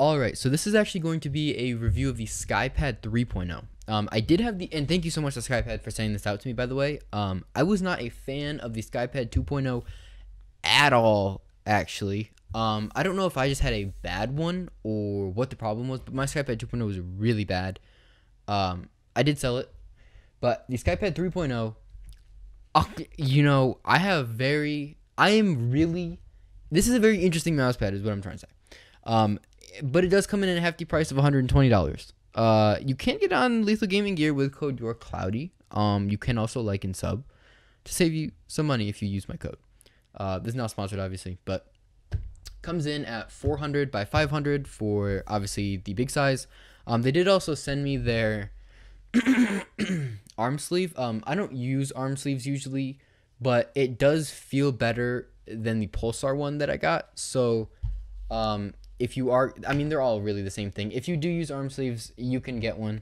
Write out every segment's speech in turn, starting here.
Alright, so this is actually going to be a review of the Skypad 3.0. I did have and thank you so much to Skypad for sending this out to me, by the way. I was not a fan of the Skypad 2.0 at all, actually. I don't know if I just had a bad one or what the problem was, but my Skypad 2.0 was really bad. I did sell it, but the Skypad 3.0, this is a very interesting mouse pad is what I'm trying to say. But it does come in at a hefty price of $120. You can get on Lethal Gaming Gear with code YourCloudy. You can also like and sub to save you some money if you use my code. This is not sponsored, obviously, but comes in at 400 by 500 for obviously the big size. They did also send me their arm sleeve. I don't use arm sleeves usually, but it does feel better than the Pulsar one that I got. So, if you are, I mean, they're all really the same thing. If you do use arm sleeves, you can get one.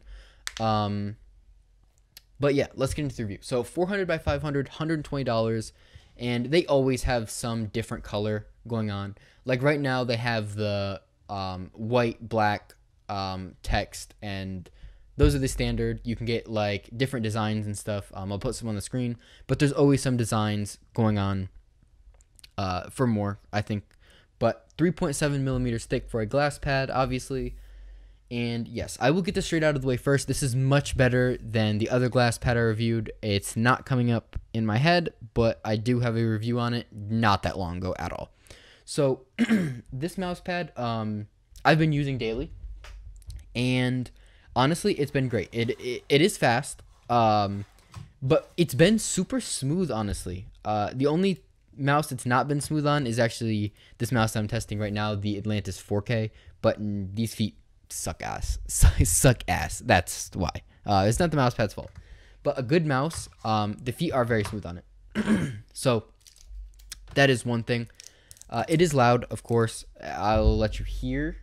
But yeah, let's get into the review. So 400 by 500, $120. And they always have some different color going on. Like right now they have the white, black text, and those are the standard. You can get like different designs and stuff. I'll put some on the screen, but there's always some designs going on for more, I think. But 3.7 millimeters thick for a glass pad, obviously. And yes, I will get this straight out of the way first. This is much better than the other glass pad I reviewed. It's not coming up in my head, but I do have a review on it not that long ago at all. So this mouse pad, I've been using daily, and honestly, it's been great. It is fast, but it's been super smooth, honestly. The only mouse that's not been smooth on is actually this mouse that I'm testing right now, the Atlantis 4K, but these feet suck ass. Suck ass. That's why. It's not the mouse pad's fault. But a good mouse, the feet are very smooth on it. So that is one thing. It is loud, of course. I'll let you hear.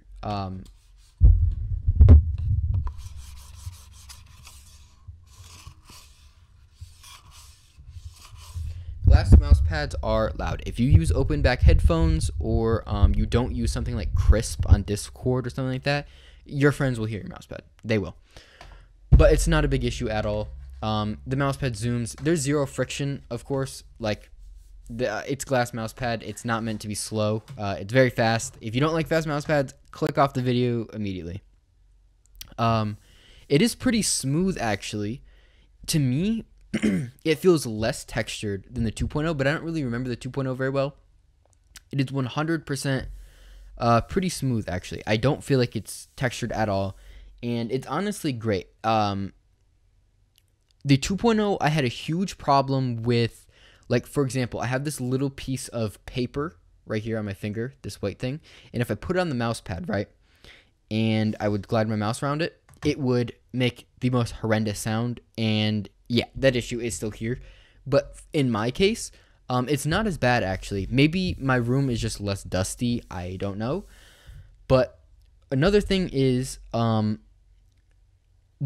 Glass mouse pads are loud. If you use open back headphones or you don't use something like Crisp on Discord or something like that, your friends will hear your mouse pad. They will. But it's not a big issue at all. The mouse pad zooms. There's zero friction, of course. Like, it's glass mouse pad. It's not meant to be slow. It's very fast. If you don't like fast mouse pads, click off the video immediately. It is pretty smooth, actually. To me, it feels less textured than the 2.0, but I don't really remember the 2.0 very well. It is 100% pretty smooth, actually. I don't feel like it's textured at all, and it's honestly great. The 2.0, I had a huge problem with, like, for example, I have this little piece of paper right here on my finger, this white thing, and if I put it on the mouse pad, right, and I would glide my mouse around it, it would make the most horrendous sound, and yeah, that issue is still here. But in my case, it's not as bad, actually. Maybe my room is just less dusty. I don't know. But another thing is the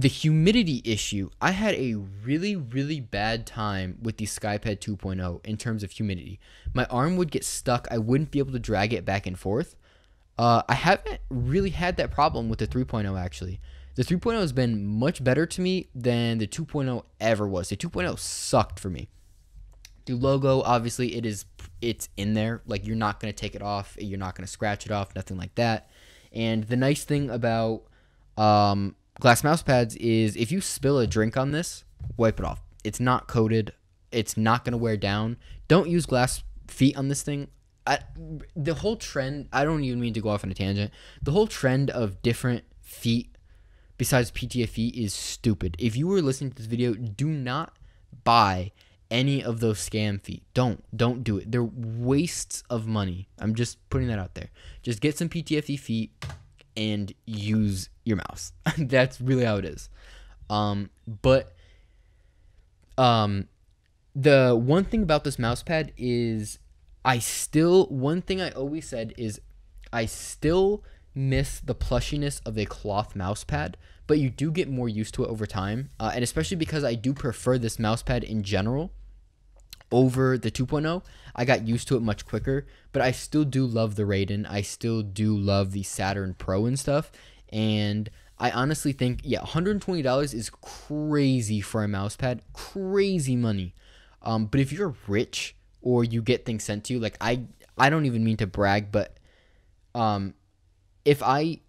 humidity issue. I had a really, really bad time with the Skypad 2.0 in terms of humidity. My arm would get stuck. I wouldn't be able to drag it back and forth. I haven't really had that problem with the 3.0, actually. The 3.0 has been much better to me than the 2.0 ever was. The 2.0 sucked for me. The logo, obviously, it's in there. Like, you're not going to take it off. You're not going to scratch it off. Nothing like that. And the nice thing about glass mouse pads is if you spill a drink on this, wipe it off. It's not coated. It's not going to wear down. Don't use glass feet on this thing. The whole trend, I don't even mean to go off on a tangent. The whole trend of different feet besides PTFE is stupid. If you were listening to this video, do not buy any of those scam feet. Don't do it. They're wastes of money. I'm just putting that out there. Just get some PTFE feet and use your mouse. That's really how it is. The one thing about this mouse pad is one thing I always said is I still miss the plushiness of a cloth mouse pad, but you do get more used to it over time, and especially because I do prefer this mouse pad in general over the 2.0. I got used to it much quicker, but I still do love the Raiden. I still do love the Saturn Pro and stuff. And I honestly think, yeah, $120 is crazy for a mouse pad. Crazy money. But if you're rich or you get things sent to you, like I don't even mean to brag, but if I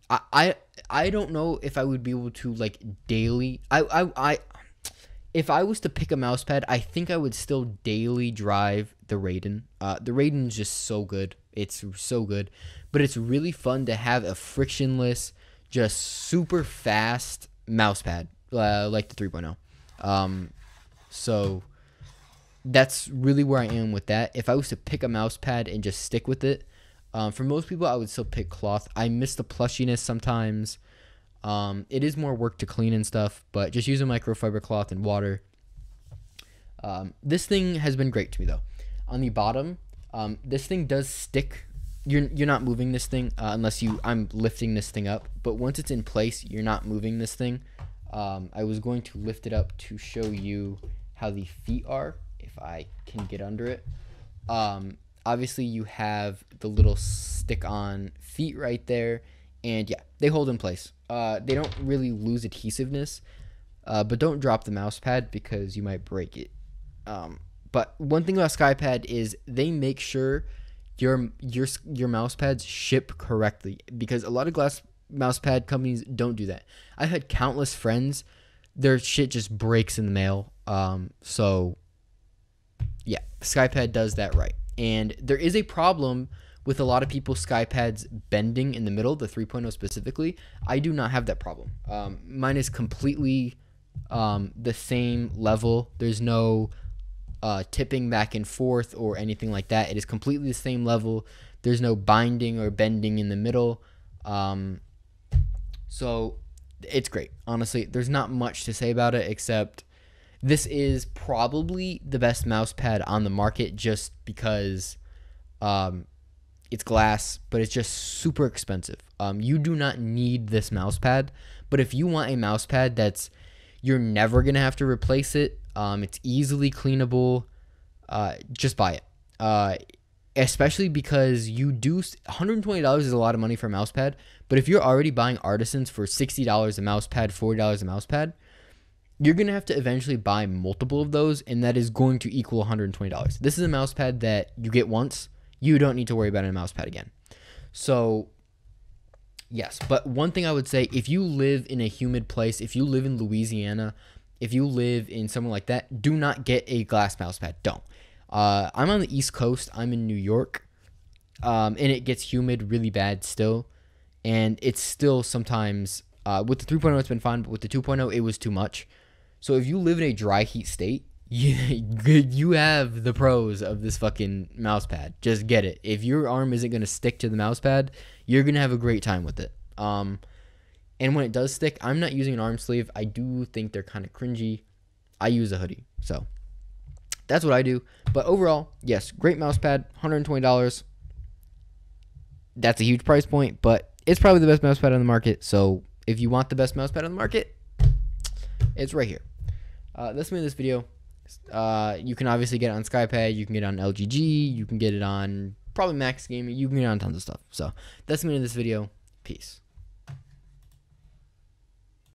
don't know if I would be able to like daily. If I was to pick a mouse pad, I think I would still daily drive the Raiden. The Raiden is just so good. It's so good. But it's really fun to have a frictionless, just super fast mouse pad like the 3.0. So that's really where I am with that. If I was to pick a mouse pad and just stick with it, for most people, I would still pick cloth. I miss the plushiness sometimes. It is more work to clean and stuff, but just use a microfiber cloth and water. This thing has been great to me though. On the bottom, this thing does stick. You're not moving this thing unless I'm lifting this thing up. But once it's in place, you're not moving this thing. I was going to lift it up to show you how the feet are, if I can get under it. Obviously, you have the little stick-on feet right there, and yeah, they hold in place. They don't really lose adhesiveness, but don't drop the mouse pad because you might break it. But one thing about Skypad is they make sure your mouse pads ship correctly, because a lot of glass mouse pad companies don't do that. I've had countless friends, their shit just breaks in the mail. So yeah, Skypad does that right. And there is a problem with a lot of people's Skypads bending in the middle, the 3.0 specifically. I do not have that problem. Mine is completely the same level. There's no tipping back and forth or anything like that. It is completely the same level. There's no binding or bending in the middle. So it's great. Honestly, there's not much to say about it except this is probably the best mouse pad on the market, just because it's glass, but it's just super expensive. You do not need this mouse pad, but if you want a mouse pad you're never gonna have to replace it, it's easily cleanable, just buy it. Especially because $120 is a lot of money for a mouse pad, but if you're already buying Artisans for $60 a mouse pad, $40 a mouse pad, you're going to have to eventually buy multiple of those, and that is going to equal $120. This is a mouse pad that you get once. You don't need to worry about a mouse pad again. So, yes. But one thing I would say, if you live in a humid place, if you live in Louisiana, if you live in somewhere like that, do not get a glass mouse pad. Don't. I'm on the East Coast. I'm in New York, and it gets humid really bad still. And it's still sometimes, with the 3.0, it's been fine, but with the 2.0, it was too much. So if you live in a dry heat state, you have the pros of this fucking mouse pad. Just get it. If your arm isn't going to stick to the mouse pad, you're going to have a great time with it. And when it does stick, I'm not using an arm sleeve. I do think they're kind of cringy. I use a hoodie. So that's what I do. But overall, yes, great mouse pad, $120. That's a huge price point, but it's probably the best mouse pad on the market. So if you want the best mouse pad on the market, it's right here. That's me in this video. You can obviously get it on Skypad. You can get it on LGG. You can get it on probably Max Gaming. You can get it on tons of stuff. So that's me in this video. Peace.